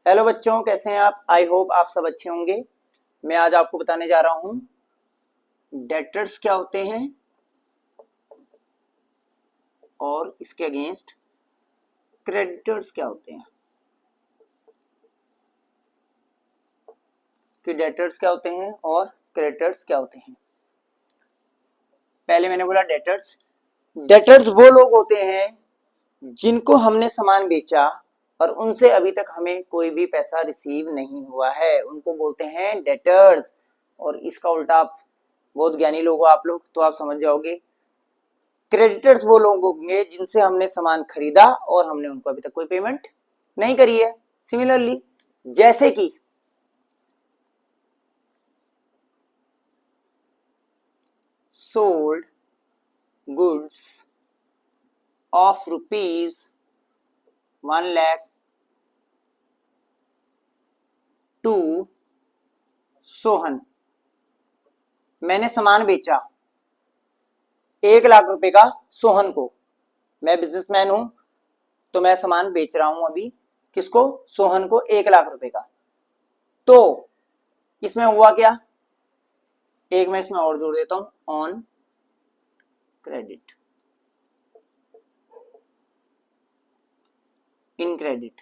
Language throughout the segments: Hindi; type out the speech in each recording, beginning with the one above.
हेलो बच्चों, कैसे हैं आप? आई होप आप सब अच्छे होंगे। मैं आज आपको बताने जा रहा हूं डेटर्स क्या होते हैं और इसके अगेंस्ट क्रेडिटर्स क्या होते हैं। कि डेटर्स क्या होते हैं और क्रेडिटर्स क्या होते हैं। पहले मैंने बोला डेटर्स वो लोग होते हैं जिनको हमने सामान बेचा और उनसे अभी तक हमें कोई भी पैसा रिसीव नहीं हुआ है, उनको बोलते हैं डेटर्स। और इसका उल्टा आप बहुत ज्ञानी लोग हो आप लोग, तो आप समझ जाओगे। क्रेडिटर्स वो लोग होंगे जिनसे हमने सामान खरीदा और हमने उनको अभी तक कोई पेमेंट नहीं करी है। सिमिलरली जैसे कि sold goods of ₹1 lakh to Sohan. मैंने सामान बेचा 1 लाख रुपए का सोहन को। मैं बिजनेसमैन हूं तो मैं सामान बेच रहा हूं अभी किसको? सोहन को 1 लाख रुपए का। तो इसमें हुआ क्या, एक मैं इसमें और जोड़ देता हूं, ऑन क्रेडिट, इन क्रेडिट,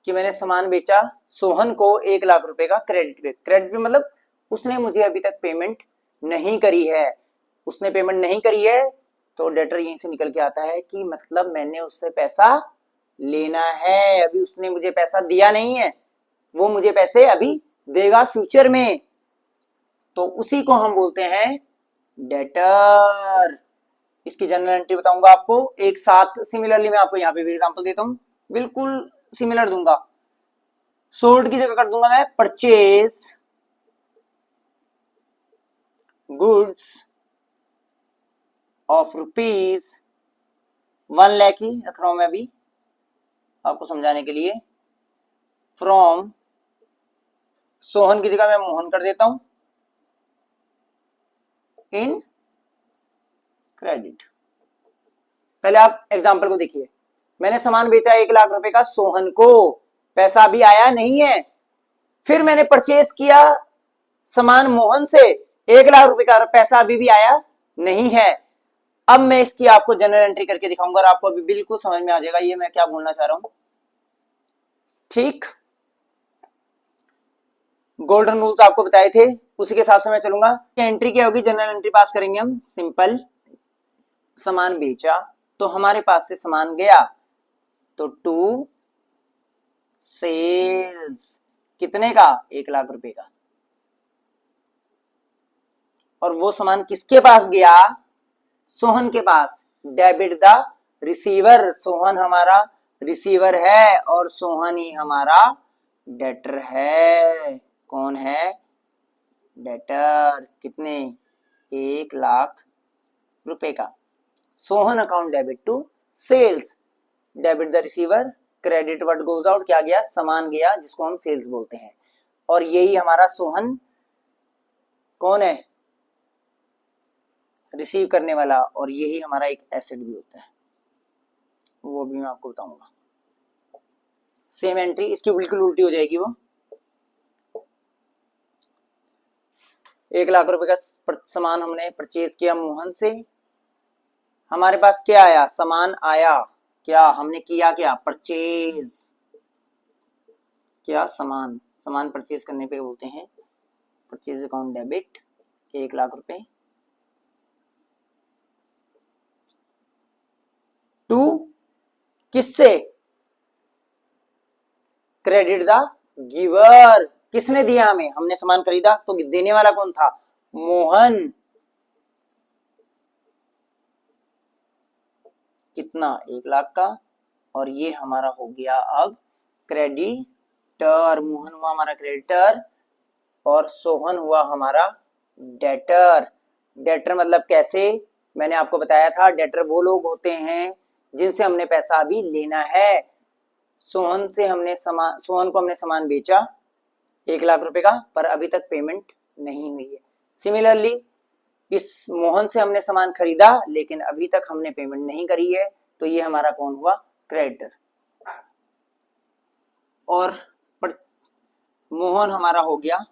कि मैंने सामान बेचा सोहन को 1 लाख रुपए का क्रेडिट पे। क्रेडिट पे मतलब उसने मुझे अभी तक पेमेंट नहीं करी है। उसने पेमेंट नहीं करी है तो डेटर यहीं से निकल के आता है कि मतलब मैंने उससे पैसा लेना है, अभी उसने मुझे पैसा दिया नहीं है, वो मुझे पैसे अभी देगा फ्यूचर में, तो उसी को हम बोलते हैं डेटर। इसकी जनरल एंट्री बताऊंगा आपको एक साथ। सिमिलरली मैं आपको यहाँ पे भी एग्जांपल देता हूँ, बिल्कुल सिमिलर दूंगा। सोल्ड की जगह कर दूंगा मैं परचेज गुड्स ऑफ ₹1 लाख ही रख रहा हूं मैं अभी आपको समझाने के लिए। फ्रॉम सोहन की जगह मैं मोहन कर देता हूं, इन क्रेडिट। पहले आप एग्जांपल को देखिए। मैंने सामान बेचा 1 लाख रुपए का सोहन को, पैसा अभी आया नहीं है। फिर मैंने परचेज किया सामान मोहन से 1 लाख रुपए का, पैसा अभी भी आया नहीं है। अब मैं इसकी आपको जनरल एंट्री करके दिखाऊंगा और आपको अभी बिल्कुल समझ में आ जाएगा ये मैं क्या बोलना चाह रहा हूं। ठीक, गोल्डन रूल्स आपको बताए थे, उसी के हिसाब से मैं चलूंगा। एंट्री क्या होगी, जनरल एंट्री पास करेंगे हम। सिंपल, सामान बेचा तो हमारे पास से सामान गया, तो टू सेल्स, कितने का? 1 लाख रुपए का। और वो सामान किसके पास गया? सोहन के पास। डेबिट द रिसीवर, सोहन हमारा रिसीवर है और सोहन ही हमारा डेटर है। कौन है? डेटर। कितने? 1 लाख रुपए का। Sohan account debit to sales, debit the receiver, credit what goes out, क्या गया? सामान गया जिसको हम सेल्स बोलते हैं। और यही हमारा सोहन कौन है? रिसीव करने वाला, और यही हमारा एक एसेट भी होता है, वो भी मैं आपको बताऊंगा। सेम एंट्री, इसकी बिल्कुल उल्टी हो जाएगी। वो 1 लाख रुपए का सामान हमने परचेज किया मोहन से, हमारे पास क्या आया? सामान आया। क्या हमने किया? क्या? परचेज क्या? सामान। सामान परचेज करने पे बोलते हैं परचेज अकाउंट डेबिट 1 लाख रुपए टू किससे? Credit the giver. किसने दिया हमें? हमने सामान खरीदा तो देने वाला कौन था? मोहन। कितना? 1 लाख का। और ये हमारा हो गया अब क्रेडिटर। मोहन हुआ हमारा क्रेडिटर और सोहन हुआ हमारा डेटर। डेटर मतलब कैसे? मैंने आपको बताया था, डेटर वो लोग होते हैं जिनसे हमने पैसा अभी लेना है। सोहन को हमने सामान बेचा 1 लाख रुपए का, पर अभी तक पेमेंट नहीं हुई है। सिमिलरली इस मोहन से हमने सामान खरीदा लेकिन अभी तक हमने पेमेंट नहीं करी है, तो ये हमारा कौन हुआ? क्रेडिटर। और मोहन हमारा हो गया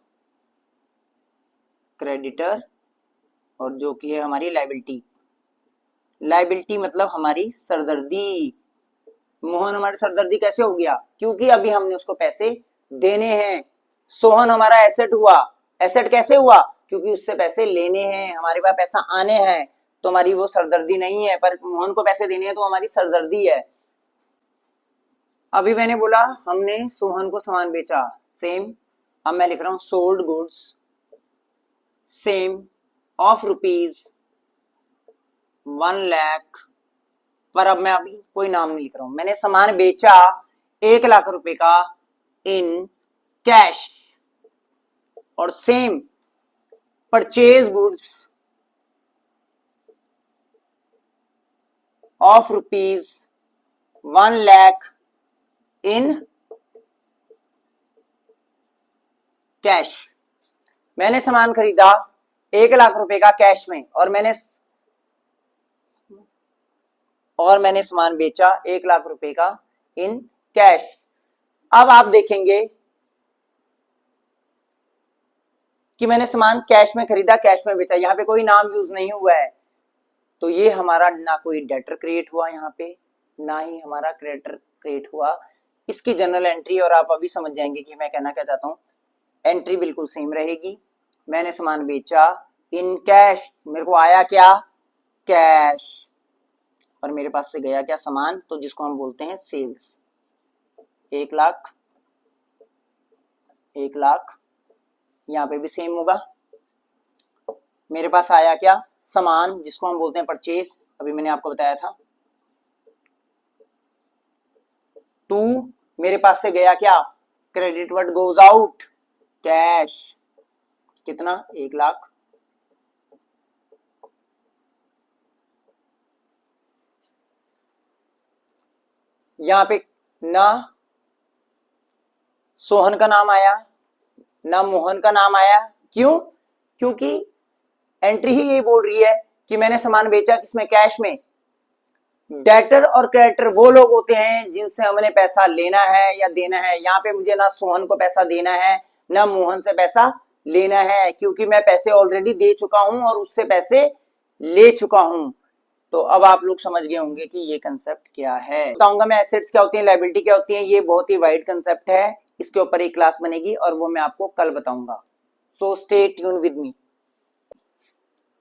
क्रेडिटर, और जो कि है हमारी लाइबिलिटी। लाइबिलिटी मतलब हमारी सरदर्दी। मोहन हमारी सरदर्दी कैसे हो गया? क्योंकि अभी हमने उसको पैसे देने हैं। सोहन हमारा एसेट हुआ। एसेट कैसे हुआ? क्योंकि उससे पैसे लेने हैं, हमारे पास पैसा आने हैं, तो हमारी वो सरदर्दी नहीं है, पर मोहन को पैसे देने हैं तो हमारी सरदर्दी है। अभी मैंने बोला हमने सोहन को सामान बेचा, सेम। अब मैं लिख रहा हूं सोल्ड गुड्स सेम ऑफ ₹1,00,000, पर अब मैं अभी कोई नाम नहीं लिख रहा हूं। मैंने सामान बेचा 1,00,000 रुपए का इन कैश, और same purchase goods of ₹1,00,000 in cash. मैंने सामान खरीदा 1,00,000 रुपए का कैश में, और मैंने सामान बेचा 1,00,000 रुपए का इन कैश। अब आप देखेंगे कि मैंने सामान कैश में खरीदा, कैश में बेचा, यहां पे कोई नाम यूज नहीं हुआ है, तो ये हमारा ना कोई डेटर क्रिएट हुआ यहाँ पे, ना ही हमारा क्रेडिटर क्रिएट हुआ। इसकी जनरल एंट्री, और आप अभी समझ जाएंगे कि मैं कहना क्या चाहता हूँ, एंट्री बिल्कुल सेम रहेगी। मैंने सामान बेचा इन कैश, मेरे को आया क्या? कैश, और मेरे पास से गया क्या? सामान, तो जिसको हम बोलते हैं सेल्स। 1,00,000, 1,00,000, यहाँ पे भी सेम होगा। मेरे पास आया क्या? सामान, जिसको हम बोलते हैं परचेज, अभी मैंने आपको बताया था। 2, मेरे पास से गया क्या? Credit, what goes out? Cash. कितना? 1,00,000। यहां पे ना सोहन का नाम आया ना मोहन का नाम आया। क्यों? क्योंकि एंट्री ही यही बोल रही है कि मैंने सामान बेचा किसमें? कैश में। डेटर और क्रेडिटर वो लोग होते हैं जिनसे हमने पैसा लेना है या देना है। यहाँ पे मुझे ना सोहन को पैसा देना है ना मोहन से पैसा लेना है, क्योंकि मैं पैसे ऑलरेडी दे चुका हूं और उससे पैसे ले चुका हूं। तो अब आप लोग समझ गए होंगे कि ये कंसेप्ट क्या है। बताऊंगा मैं एसेट्स क्या होती है, लायबिलिटी क्या होती है। ये बहुत ही वाइड कंसेप्ट है, इसके ऊपर एक क्लास बनेगी और वो मैं आपको कल बताऊंगा। So stay tune with me.